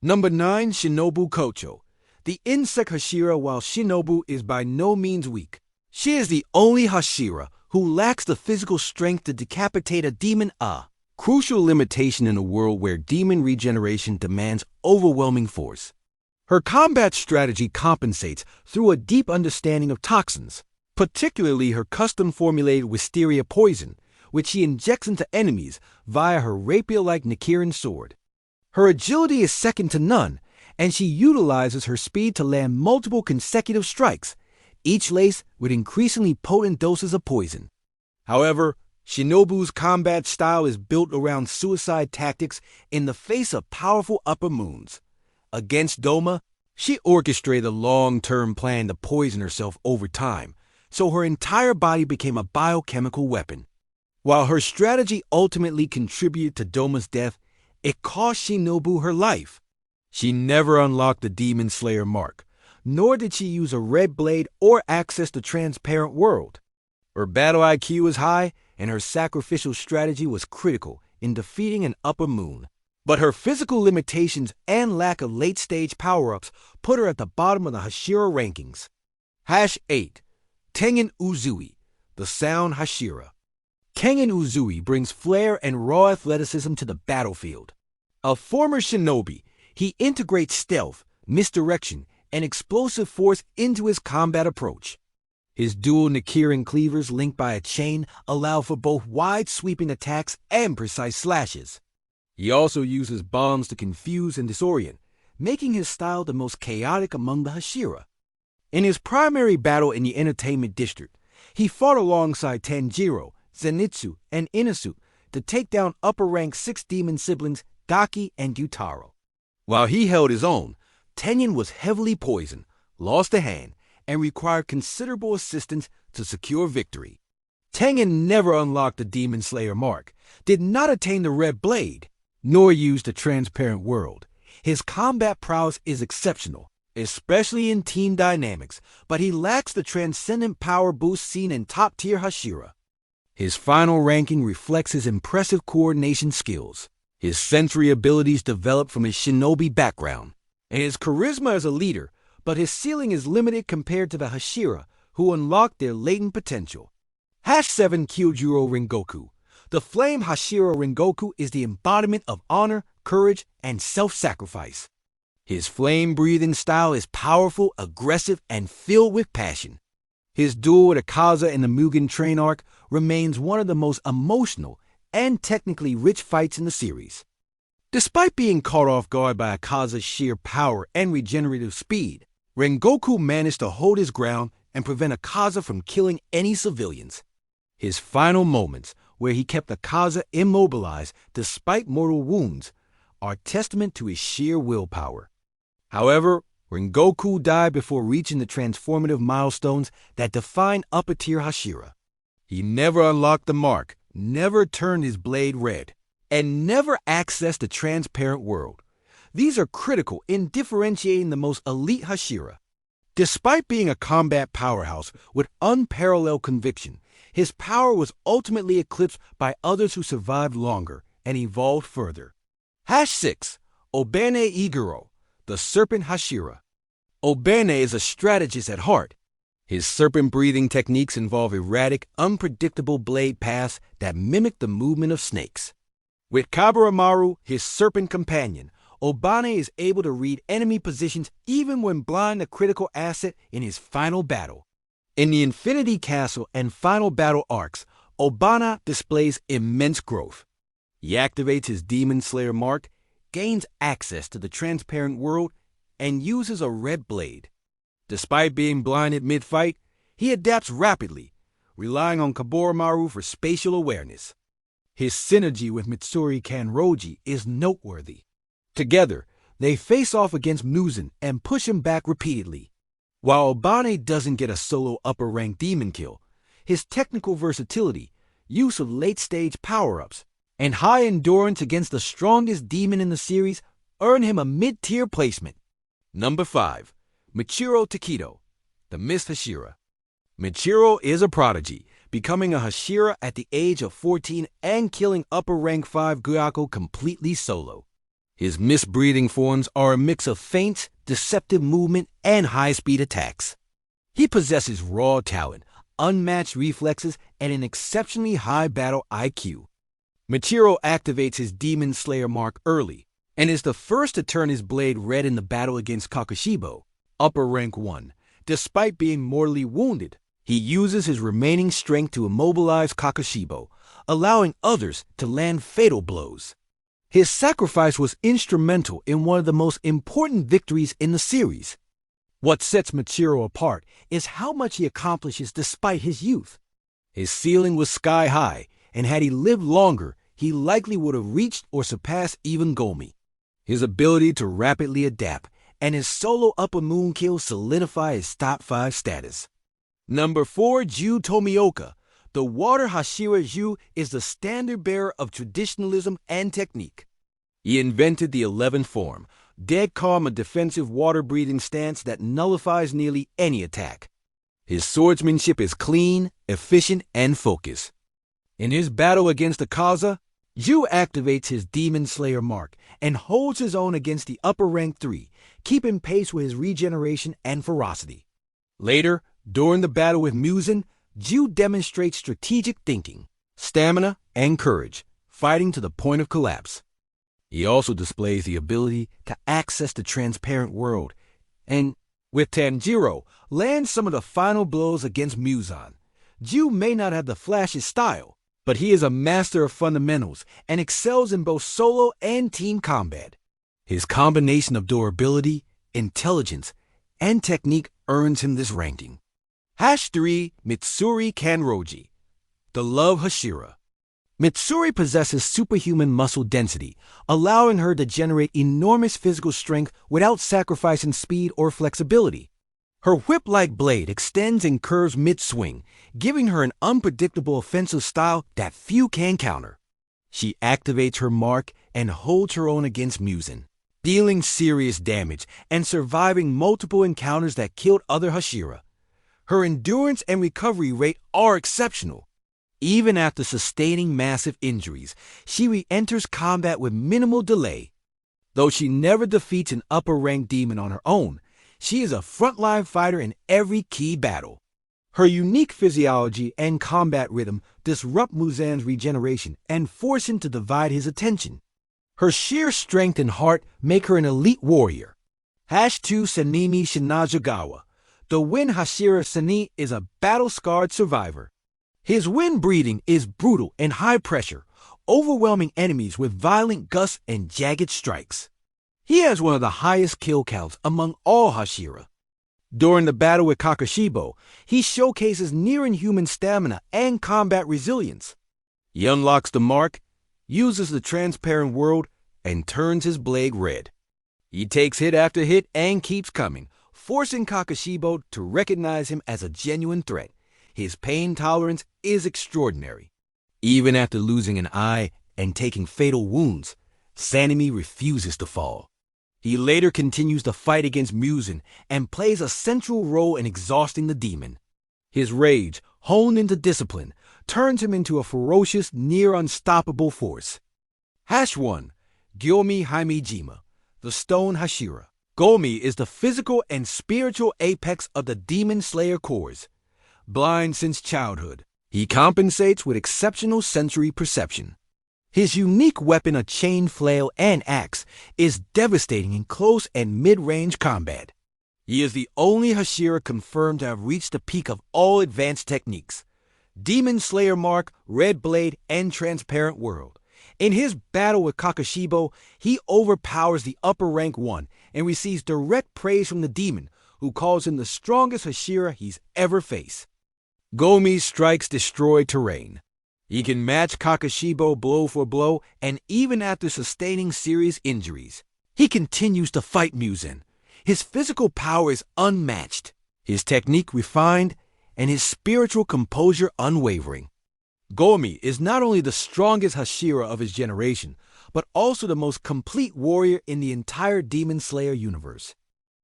Number 9. Shinobu Kocho. The insect Hashira, while Shinobu is by no means weak. She is the only Hashira who lacks the physical strength to decapitate a demon, a crucial limitation in a world where demon regeneration demands overwhelming force. Her combat strategy compensates through a deep understanding of toxins, particularly her custom-formulated wisteria poison, which she injects into enemies via her rapier-like Nikirin sword. Her agility is second to none, and she utilizes her speed to land multiple consecutive strikes, each laced with increasingly potent doses of poison. However, Shinobu's combat style is built around suicide tactics in the face of powerful upper moons. Against Doma, she orchestrated a long-term plan to poison herself over time, so her entire body became a biochemical weapon. While her strategy ultimately contributed to Doma's death, it cost Shinobu her life. She never unlocked the Demon Slayer mark, nor did she use a red blade or access the transparent world. Her battle IQ was high, and her sacrificial strategy was critical in defeating an upper moon. But her physical limitations and lack of late-stage power-ups put her at the bottom of the Hashira rankings. 8. Tengen Uzui, the Sound Hashira. Tengen Uzui brings flair and raw athleticism to the battlefield. A former shinobi, he integrates stealth, misdirection, and explosive force into his combat approach. His dual Nikirin cleavers linked by a chain allow for both wide-sweeping attacks and precise slashes. He also uses bombs to confuse and disorient, making his style the most chaotic among the Hashira. In his primary battle in the entertainment district, he fought alongside Tanjiro, Zenitsu, and Inasu to take down upper-rank 6 demon siblings Gaki and Gyutaro. While he held his own, Tengen was heavily poisoned, lost a hand, and required considerable assistance to secure victory. Tengen never unlocked the Demon Slayer mark, did not attain the Red Blade, nor used the Transparent World. His combat prowess is exceptional, especially in team dynamics, but he lacks the transcendent power boost seen in top-tier Hashira. His final ranking reflects his impressive coordination skills, his sensory abilities developed from his shinobi background, and his charisma as a leader, but his ceiling is limited compared to the Hashira, who unlock their latent potential. 7. Kyojuro Rengoku. The Flame Hashira Rengoku is the embodiment of honor, courage, and self-sacrifice. His flame-breathing style is powerful, aggressive, and filled with passion. His duel with Akaza in the Mugen Train arc remains one of the most emotional and technically rich fights in the series. Despite being caught off guard by Akaza's sheer power and regenerative speed, Rengoku managed to hold his ground and prevent Akaza from killing any civilians. His final moments, where he kept Akaza immobilized despite mortal wounds, are testament to his sheer willpower. However, Rengoku died before reaching the transformative milestones that define upper-tier Hashira. He never unlocked the mark, never turned his blade red, and never accessed the transparent world. These are critical in differentiating the most elite Hashira. Despite being a combat powerhouse with unparalleled conviction, his power was ultimately eclipsed by others who survived longer and evolved further. 6. Obanai Iguro, the Serpent Hashira. Obanai is a strategist at heart. His serpent-breathing techniques involve erratic, unpredictable blade paths that mimic the movement of snakes. With Kaburamaru, his serpent companion, Obanai is able to read enemy positions even when blind a critical asset in his final battle. In the Infinity Castle and Final Battle arcs, Obanai displays immense growth. He activates his Demon Slayer mark, gains access to the transparent world, and uses a red blade. Despite being blinded mid-fight, he adapts rapidly, relying on Kaburamaru for spatial awareness. His synergy with Mitsuri Kanroji is noteworthy. Together, they face off against Muzen and push him back repeatedly. While Obanai doesn't get a solo upper-rank demon kill, his technical versatility, use of late-stage power-ups, and high endurance against the strongest demon in the series earn him a mid-tier placement. Number 5. Muichiro Tokito, the Mist Hashira. Muichiro is a prodigy, becoming a Hashira at the age of 14 and killing upper rank 5 Gyako completely solo. His misbreathing forms are a mix of feints, deceptive movement, and high-speed attacks. He possesses raw talent, unmatched reflexes, and an exceptionally high battle IQ. Muichiro activates his Demon Slayer mark early, and is the first to turn his blade red in the battle against Kakushibo, upper rank 1. Despite being mortally wounded, he uses his remaining strength to immobilize Kakushibo, allowing others to land fatal blows. His sacrifice was instrumental in one of the most important victories in the series. What sets Muichiro apart is how much he accomplishes despite his youth. His ceiling was sky high, and had he lived longer, he likely would have reached or surpassed even Gyomei. His ability to rapidly adapt and his solo upper moon kill solidify his top 5 status. Number 4, Giyu Tomioka. The water Hashira Giyu is the standard bearer of traditionalism and technique. He invented the 11th form, dead calm, a defensive water-breathing stance that nullifies nearly any attack. His swordsmanship is clean, efficient, and focused. In his battle against Akaza, Giyu activates his Demon Slayer mark and holds his own against the upper rank 3, keeping pace with his regeneration and ferocity. Later, during the battle with Muzan, Giyu demonstrates strategic thinking, stamina, and courage, fighting to the point of collapse. He also displays the ability to access the transparent world, and, with Tanjiro, lands some of the final blows against Muzan. Giyu may not have the flashiest style, but he is a master of fundamentals and excels in both solo and team combat. His combination of durability, intelligence, and technique earns him this ranking. #3 Mitsuri Kanroji. The Love Hashira. Mitsuri possesses superhuman muscle density, allowing her to generate enormous physical strength without sacrificing speed or flexibility. Her whip-like blade extends and curves mid-swing, giving her an unpredictable offensive style that few can counter. She activates her mark and holds her own against Muzan, dealing serious damage and surviving multiple encounters that killed other Hashira. Her endurance and recovery rate are exceptional. Even after sustaining massive injuries, she re-enters combat with minimal delay. Though she never defeats an upper-ranked demon on her own, she is a frontline fighter in every key battle. Her unique physiology and combat rhythm disrupt Muzan's regeneration and force him to divide his attention. Her sheer strength and heart make her an elite warrior. #2 Sanemi Shinazugawa. The Wind Hashira Sani is a battle-scarred survivor. His wind breathing is brutal and high pressure, overwhelming enemies with violent gusts and jagged strikes. He has one of the highest kill counts among all Hashira. During the battle with Kakushibo, he showcases near-inhuman stamina and combat resilience. He unlocks the mark, uses the transparent world, and turns his blade red. He takes hit after hit and keeps coming, forcing Kakushibo to recognize him as a genuine threat. His pain tolerance is extraordinary. Even after losing an eye and taking fatal wounds, Sanemi refuses to fall. He later continues the fight against Muzan and plays a central role in exhausting the demon. His rage, honed into discipline, turns him into a ferocious, near-unstoppable force. #1 Gyomei Himejima. The Stone Hashira. Gyomei is the physical and spiritual apex of the Demon Slayer cores. Blind since childhood, he compensates with exceptional sensory perception. His unique weapon, a chain flail and axe, is devastating in close and mid-range combat. He is the only Hashira confirmed to have reached the peak of all advanced techniques: Demon Slayer mark, red blade, and transparent world. In his battle with Kakushibo, he overpowers the upper rank 1 and receives direct praise from the demon, who calls him the strongest Hashira he's ever faced. Gyomei's strikes destroy terrain. He can match Kakushibo blow for blow, and even after sustaining serious injuries, he continues to fight Muzan. His physical power is unmatched, his technique refined, and his spiritual composure unwavering. Gyomei is not only the strongest Hashira of his generation, but also the most complete warrior in the entire Demon Slayer universe.